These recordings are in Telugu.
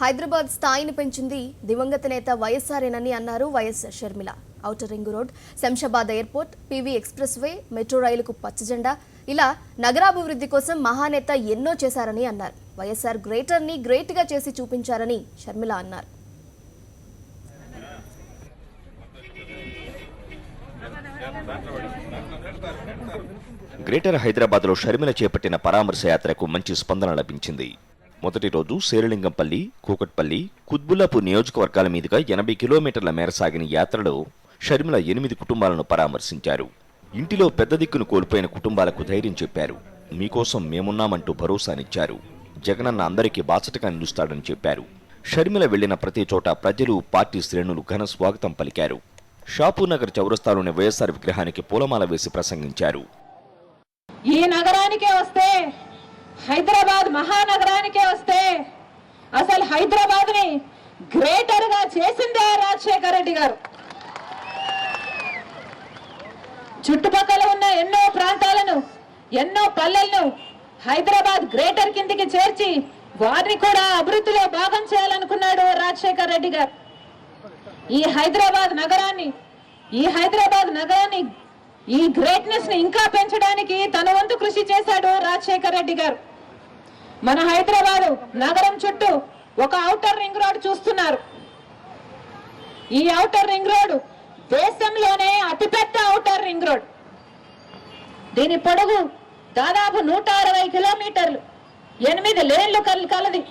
హైదరాబాద్ స్థాయిని పెంచింది దివంగత నేత వైఎస్ఆర్ఏనని అన్నారు YS Sharmila. Outer ring road, Shamshabad airport, PV express way, metro రైలుకు పచ్చజెండా, ఇలా నగరాభివృద్ధి కోసం మహానేత ఎన్నో చేశారని అన్నారు. వైఎస్ఆర్ గ్రేటర్ని గ్రేట్గా చేసి చూపించారని షర్మిల అన్నారు. గ్రేటర్ హైదరాబాద్లో షర్మిల చేపట్టిన పరామర్శ యాత్రకు మంచి స్పందన లభించింది. మొదటి రోజు శేరిలింగంపల్లి, కూకట్పల్లి, కుత్బుల్లాపూర్ నియోజకవర్గాల మీదుగా 80 కిలోమీటర్ల మేర సాగిన యాత్రలో షర్మిల 8 కుటుంబాలను పరామర్శించారు. ఇంటిలో పెద్ద దిక్కును కోల్పోయిన కుటుంబాలకు ధైర్యం చెప్పారు. మీకోసం మేమున్నామంటూ భరోసానిచ్చారు. జగనన్న అందరికీ బాసటగా నిలుస్తాడని చెప్పారు. షర్మిల వెళ్లిన ప్రతి చోట ప్రజలు, పార్టీ శ్రేణులు ఘన స్వాగతం పలికారు. షాపూర్నగర్ చౌరస్తాలోని వైఎస్ఆర్ విగ్రహానికి పూలమాల వేసి ప్రసంగించారు. ఈ నగరానికే వస్తే, హైదరాబాద్ మహానగరానికే వస్తే అసలు హైదరాబాద్ ని గ్రేటర్ గా చేసిందే రాజశేఖర రెడ్డి గారు. చుట్టుపక్కల ఉన్న ఎన్నో ప్రాంతాలను, ఎన్నో పల్లెలను హైదరాబాద్ గ్రేటర్ కిందికి చేర్చి వారిని కూడా అభివృద్ధిలో భాగం చేయాలనుకున్నాడు రాజశేఖర రెడ్డి గారు. ఈ హైదరాబాద్ నగరాన్ని ఈ గ్రేట్నెస్ ని ఇంకా పెంచడానికి తన వంతు కృషి చేశాడు రాజశేఖర రెడ్డి గారు. మన హైదరాబాద్ నగరం చుట్టూ ఒక ఔటర్ రింగ్ రోడ్ చూస్తున్నారు. ఈ ఔటర్ రింగ్ రోడ్ దేశంలోనే అతిపెద్ద ఔటర్ రింగ్ రోడ్. దీని పొడవు దాదాపు 160 కిలోమీటర్లు, 8 లేన్లు కలది.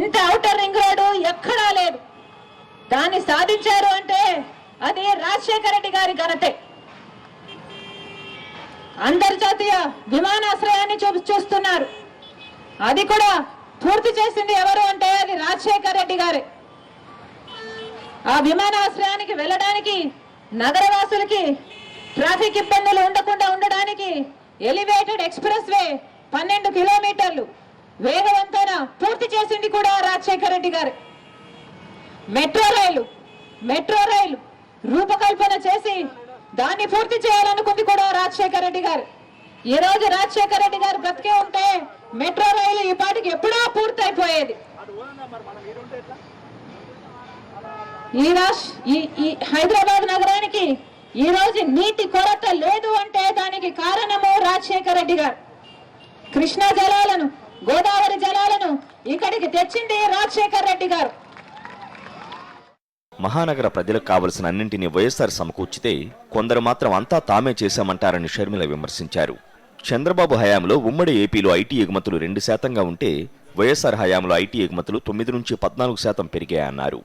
ఇంత ఔటర్ రింగ్ రోడ్ ఎక్కడా లేదు. దాన్ని సాధించారు అంటే అది రాజశేఖర రెడ్డి గారి ఘనతే. అంతర్జాతీయ విమానాశ్రయాన్ని చూస్తున్నారు. అది కూడా పూర్తి చేసింది ఎవరు అంటే అది రాజశేఖర రెడ్డి గారే. ఆ విమానాశ్రయానికి వెళ్ళడానికి నగరవాసులకి ట్రాఫిక్ ఇబ్బందులు ఉండకుండా ఉండడానికి ఎలివేటెడ్ ఎక్స్ప్రెస్ వే 12 కిలోమీటర్లు వేగవంతమైన పూర్తి చేసింది కూడా రాజశేఖర రెడ్డి గారే. మెట్రో రైలు రూపకల్పన చేసి దాన్ని పూర్తి చేయాలనుకుంది కూడా రాజశేఖర రెడ్డి గారు. ఈ రోజు రాజశేఖర రెడ్డి గారు బ్రతికే ఉంటే మెట్రో రైలు ఈ పాటికి ఎప్పుడో పూర్తయిపోయేది. ఈ హైదరాబాద్ నగరానికి ఈ రోజు నీటి కొరత లేదు అంటే దానికి కారణము రాజశేఖర రెడ్డి గారు. కృష్ణా జలాలను, గోదావరి జలాలను ఇక్కడికి తెచ్చింది రాజశేఖర రెడ్డి గారు. మహానగర ప్రజలకు కావలసిన అన్నింటినీ వైఎస్ఆర్ సమకూర్చితే కొందరు మాత్రం అంతా తామే చేశామంటారని షర్మిల విమర్శించారు. చంద్రబాబు హయాంలో ఉమ్మడి ఏపీలో ఐటీ ఎగుమతులు 2% ఉంటే వైఎస్ఆర్ హయాంలో ఐటీ ఎగుమతులు 9 నుంచి 14% పెరిగాయన్నారు.